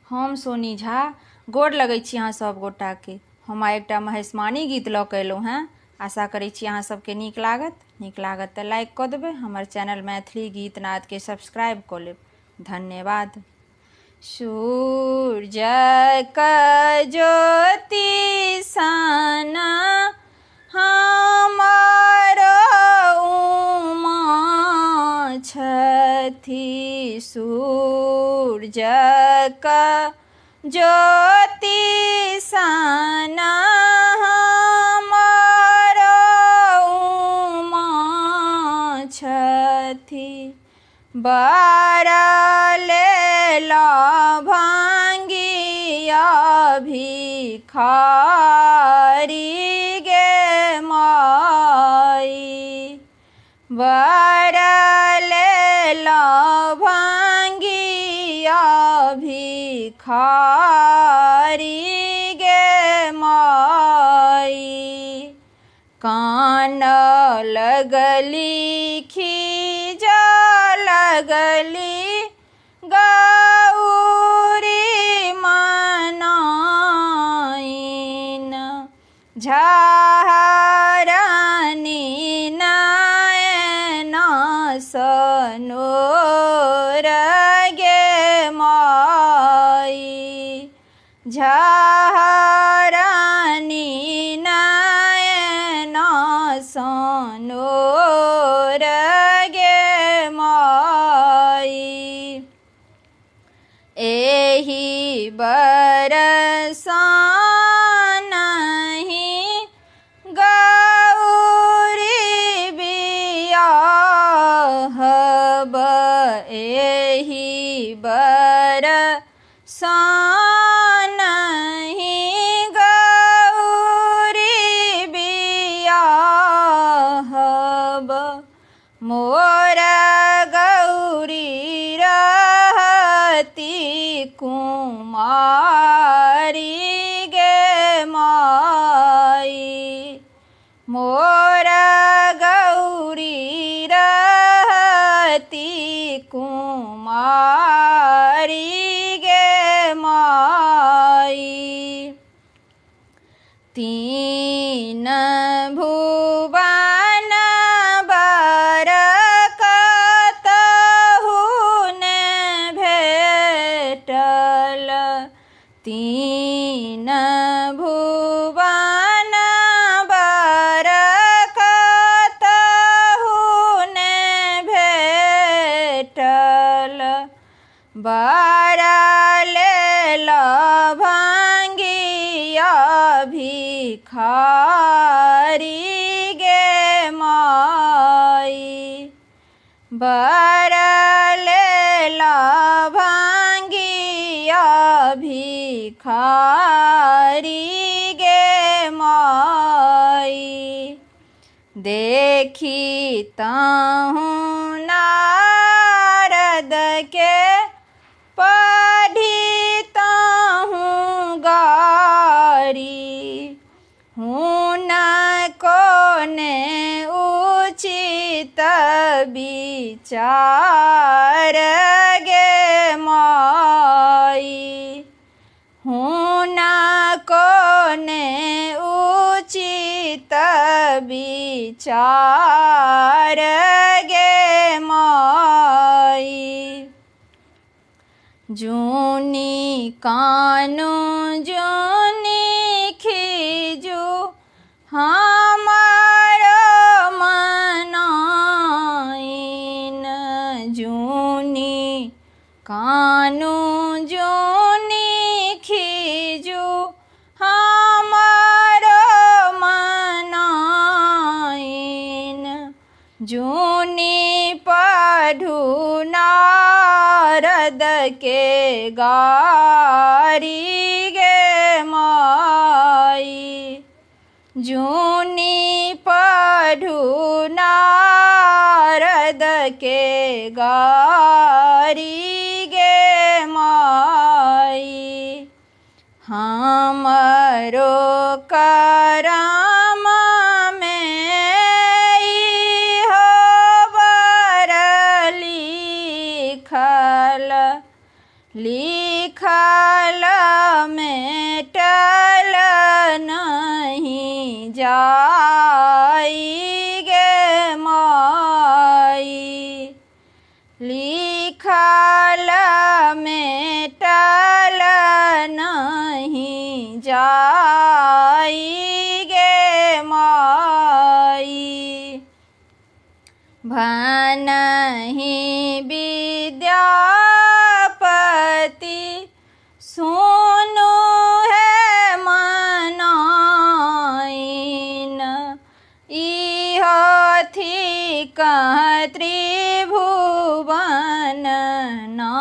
हम सोनी झा गोर लगै छी अहाँ सब गोटा के। हम एकटा महेशमानी गीत लऽ कऽ एलहुँ हेँ। आशा करै छी अहाँ सबके नीक लागत तऽ लाइक कऽ देबै। हमर चैनल मैथिली गीत नाद के सब्सक्राइब कऽ लेब। धन्यवाद। सूरजक ज्योति सन हमरो उमा छथि। सूरजक ज्योति सन हमरो उमा छथि। बरले भंगिया भिखारी गे माई। बरले भंगिया भिखारी गे माई। कान लगली खीजा लगली गौरी मनाइन। झहरनी नयना सनोर गे माई। झहरनी नयना सनोर गे माई। एहि बरसा नहीं गौरी बियाहब। एहि बरसा नहीं गौरी बियाहब। मोर गौरी रहती कुमारी गे माई। मोर गौरी रहती कुमारी गे माई। तीन भुवन बर कतहु ने भेटल। तीन भुवन बर कतहु ने भेटल। बरले भंगिया भिखारी गे माई। बरले भंगिया भिखारी गे माई। देखी ताहूँ नारद के पढ़ी ताहूँ गारी। हुनको ने उचित विचार गे माई। हुनको ने उचित विचार गे माई। जूनी कानू जूनी खीजू हमारो मनाइन। जूनी कानू जूनी खीजू हमारो मनाइन। जूनी पढ़ू नारद के गारी गे माई। जूनी पढ़ू नारद के गारी गे माई। हमरो करम में इहो बर लिखल। ली लिखल मेटल नहीं जाई गे माई, लिखल मेटल नहीं जाई गे माई। भनहि विद्यापति सुनु है मनाइन, इहो थी कह त्रिभुवन ना